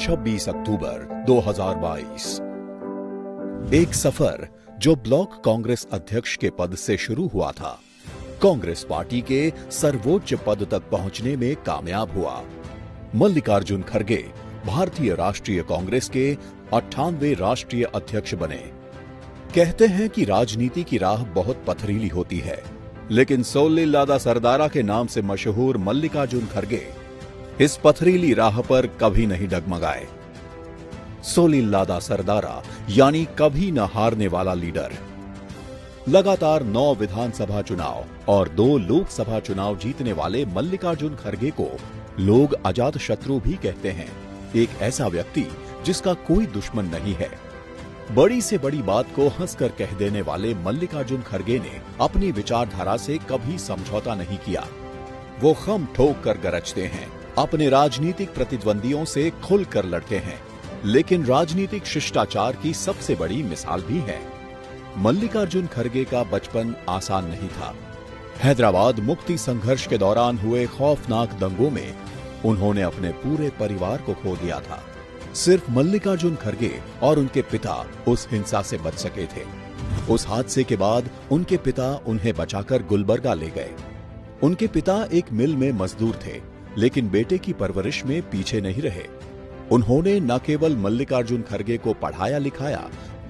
26 अक्टूबर 2022। एक सफर जो ब्लॉक कांग्रेस अध्यक्ष के पद से शुरू हुआ था, कांग्रेस पार्टी के सर्वोच्च पद तक पहुंचने में कामयाब हुआ। मल्लिकार्जुन खड़गे भारतीय राष्ट्रीय कांग्रेस के 98वें राष्ट्रीय अध्यक्ष बने। कहते हैं कि राजनीति की राह बहुत पथरीली होती है, लेकिन सोलिलादा सरदारा के नाम से मशहूर मल्लिकार्जुन खड़गे इस पथरीली राह पर कभी नहीं डगमगाए। सोलिलादा सरदारा यानी कभी न हारने वाला लीडर। लगातार 9 विधानसभा चुनाव और 2 लोकसभा चुनाव जीतने वाले मल्लिकार्जुन खड़गे को लोग अजात शत्रु भी कहते हैं। एक ऐसा व्यक्ति जिसका कोई दुश्मन नहीं है। बड़ी से बड़ी बात को हंसकर कह देने वाले मल्लिकार्जुन खड़गे ने अपनी विचारधारा से कभी समझौता नहीं किया। वो खम ठोक कर गरजते हैं, अपने राजनीतिक प्रतिद्वंदियों से खुलकर लड़ते हैं, लेकिन राजनीतिक शिष्टाचार की सबसे बड़ी मिसाल भी है। मल्लिकार्जुन खड़गे का बचपन आसान नहीं था। हैदराबाद मुक्ति संघर्ष के दौरान हुए खौफनाक दंगों में उन्होंने अपने पूरे परिवार को खो दिया था। सिर्फ मल्लिकार्जुन खड़गे और उनके पिता उस हिंसा से बच सके थे। उस हादसे के बाद उनके पिता उन्हें बचाकर गुलबर्गा ले गए। उनके पिता एक मिल में मजदूर थे, लेकिन बेटे की परवरिश में पीछे नहीं रहे। उन्होंने न केवल मल्लिकार्जुन खड़गे को पढ़ाया लिखाया,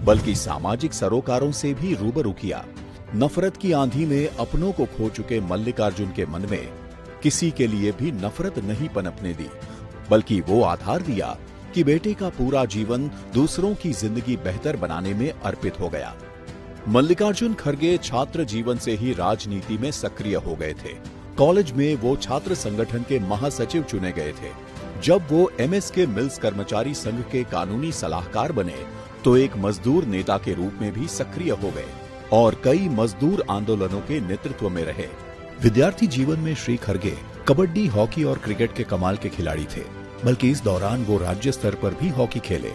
बल्कि सामाजिक सरोकारों से भी रूबरू किया। नफरत की आंधी में अपनों को खो चुके मल्लिकार्जुन के मन में किसी के लिए भी नफरत नहीं पनपने दी, बल्कि वो आधार दिया कि बेटे का पूरा जीवन दूसरों की जिंदगी बेहतर बनाने में अर्पित हो गया। मल्लिकार्जुन खड़गे छात्र जीवन से ही राजनीति में सक्रिय हो गए थे। कॉलेज में वो छात्र संगठन के महासचिव चुने गए थे। जब वो एमएसके मिल्स कर्मचारी संघ के कानूनी सलाहकार बने, तो एक मजदूर नेता के रूप में भी सक्रिय हो गए और कई मजदूर आंदोलनों के नेतृत्व में रहे। विद्यार्थी जीवन में श्री खड़गे कबड्डी, हॉकी और क्रिकेट के कमाल के खिलाड़ी थे, बल्कि इस दौरान वो राज्य स्तर पर भी हॉकी खेले।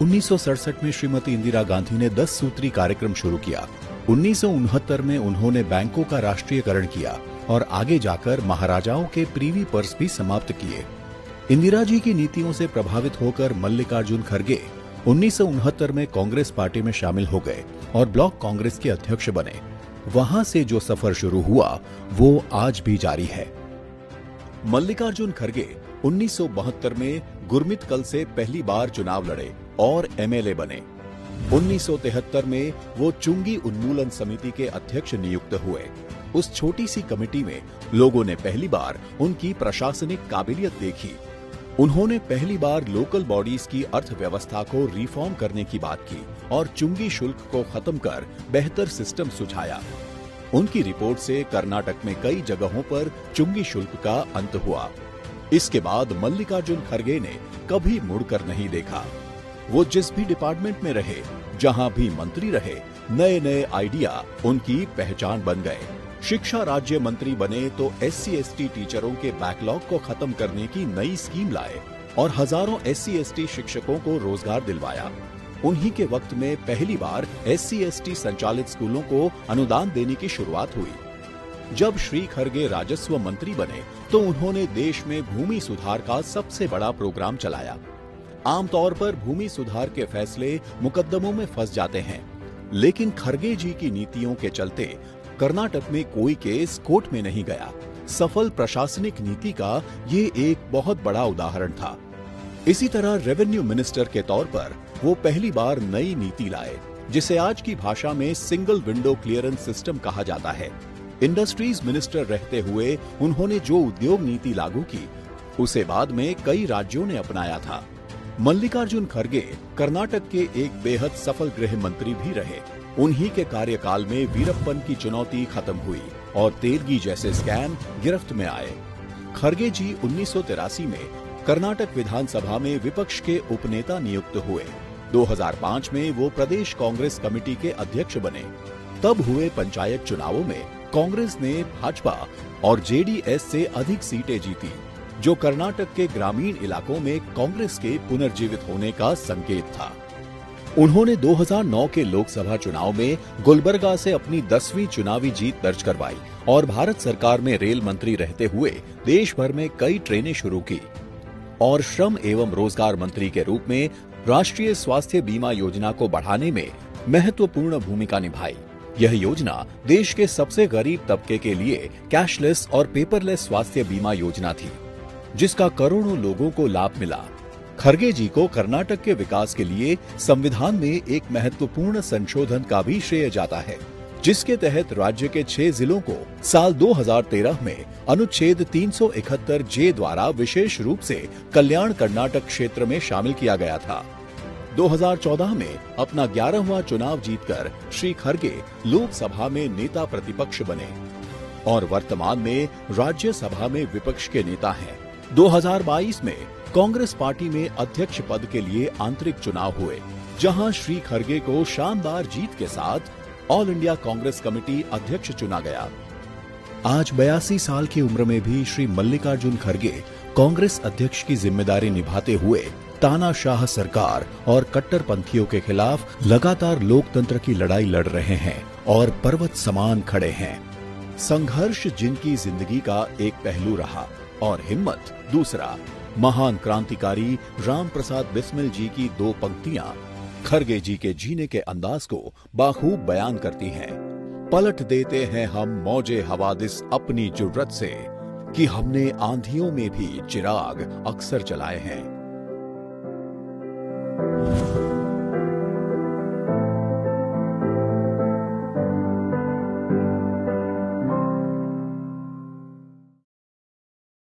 1967 में श्रीमती इंदिरा गांधी ने 10 सूत्री कार्यक्रम शुरू किया। 1969 में उन्होंने बैंकों का राष्ट्रीयकरण किया और आगे जाकर महाराजाओं के प्रीवी पर्स भी समाप्त किए। इंदिरा जी की नीतियों से प्रभावित होकर मल्लिकार्जुन खड़गे 1969 में कांग्रेस पार्टी में शामिल हो गए और ब्लॉक कांग्रेस के अध्यक्ष बने। वहां से जो सफर शुरू हुआ वो आज भी जारी है। मल्लिकार्जुन खड़गे 1972 में गुरमितकल से पहली बार चुनाव लड़े और एमएलए बने। 1973 में वो चुंगी उन्मूलन समिति के अध्यक्ष नियुक्त हुए। उस छोटी सी कमेटी में लोगों ने पहली बार उनकी प्रशासनिक काबिलियत देखी। उन्होंने पहली बार लोकल बॉडीज की अर्थव्यवस्था को रिफॉर्म करने की बात की और चुंगी शुल्क को खत्म कर बेहतर सिस्टम सुझाया। उनकी रिपोर्ट से कर्नाटक में कई जगहों पर चुंगी शुल्क का अंत हुआ। इसके बाद मल्लिकार्जुन खड़गे ने कभी मुड़कर नहीं देखा। वो जिस भी डिपार्टमेंट में रहे, जहां भी मंत्री रहे, नए नए आइडिया उनकी पहचान बन गए। शिक्षा राज्य मंत्री बने तो SC/ST टीचरों के बैकलॉग को खत्म करने की नई स्कीम लाए और हजारों SC/ST शिक्षकों को रोजगार दिलवाया। उन्हीं के वक्त में पहली बार SC/ST संचालित स्कूलों को अनुदान देने की शुरुआत हुई। जब श्री खड़गे राजस्व मंत्री बने तो उन्होंने देश में भूमि सुधार का सबसे बड़ा प्रोग्राम चलाया। आमतौर पर भूमि सुधार के फैसले मुकदमों में फंस जाते हैं, लेकिन खड़गे जी की नीतियों के चलते कर्नाटक में कोई केस कोर्ट में नहीं गया। सफल प्रशासनिक नीति का ये एक बहुत बड़ा उदाहरण था। इसी तरह रेवेन्यू मिनिस्टर के तौर पर वो पहली बार नई नीति लाए, जिसे आज की भाषा में सिंगल विंडो क्लियरेंस सिस्टम कहा जाता है। इंडस्ट्रीज मिनिस्टर रहते हुए उन्होंने जो उद्योग नीति लागू की, उसे बाद में कई राज्यों ने अपनाया था। मल्लिकार्जुन खड़गे कर्नाटक के एक बेहद सफल गृह मंत्री भी रहे। उन्हीं के कार्यकाल में वीरप्पन की चुनौती खत्म हुई और तेलगी जैसे स्कैम गिरफ्त में आए। खड़गे जी 1983 में कर्नाटक विधानसभा में विपक्ष के उपनेता नियुक्त हुए। 2005 में वो प्रदेश कांग्रेस कमेटी के अध्यक्ष बने। तब हुए पंचायत चुनावों में कांग्रेस ने भाजपा और जेडीएस से अधिक सीटें जीती, जो कर्नाटक के ग्रामीण इलाकों में कांग्रेस के पुनर्जीवित होने का संकेत था। उन्होंने 2009 के लोकसभा चुनाव में गुलबर्गा से अपनी 10वीं चुनावी जीत दर्ज करवाई और भारत सरकार में रेल मंत्री रहते हुए देश भर में कई ट्रेनें शुरू की। और श्रम एवं रोजगार मंत्री के रूप में राष्ट्रीय स्वास्थ्य बीमा योजना को बढ़ाने में महत्वपूर्ण भूमिका निभाई। यह योजना देश के सबसे गरीब तबके के लिए कैशलेस और पेपरलेस स्वास्थ्य बीमा योजना थी, जिसका करोड़ों लोगों को लाभ मिला। खरगे जी को कर्नाटक के विकास के लिए संविधान में एक महत्वपूर्ण संशोधन का भी श्रेय जाता है, जिसके तहत राज्य के 6 जिलों को साल 2013 में अनुच्छेद 371 जे द्वारा विशेष रूप से कल्याण कर्नाटक क्षेत्र में शामिल किया गया था। 2014 में अपना 11वां चुनाव जीतकर श्री खरगे लोकसभा में नेता प्रतिपक्ष बने और वर्तमान में राज्यसभा में विपक्ष के नेता हैं। 2022 में कांग्रेस पार्टी में अध्यक्ष पद के लिए आंतरिक चुनाव हुए, जहां श्री खरगे को शानदार जीत के साथ ऑल इंडिया कांग्रेस कमेटी अध्यक्ष चुना गया। आज 82 साल की उम्र में भी श्री मल्लिकार्जुन खरगे कांग्रेस अध्यक्ष की जिम्मेदारी निभाते हुए तानाशाह सरकार और कट्टरपंथियों के खिलाफ लगातार लोकतंत्र की लड़ाई लड़ रहे हैं और पर्वत समान खड़े हैं। संघर्ष जिनकी जिंदगी का एक पहलू रहा और हिम्मत दूसरा। महान क्रांतिकारी राम प्रसाद बिस्मिल जी की 2 पंक्तियां खरगे जी के जीने के अंदाज को बाखूब बयान करती हैं। पलट देते हैं हम मौजे हवादिस अपनी जुर्रत से, कि हमने आंधियों में भी चिराग अक्सर जलाए हैं।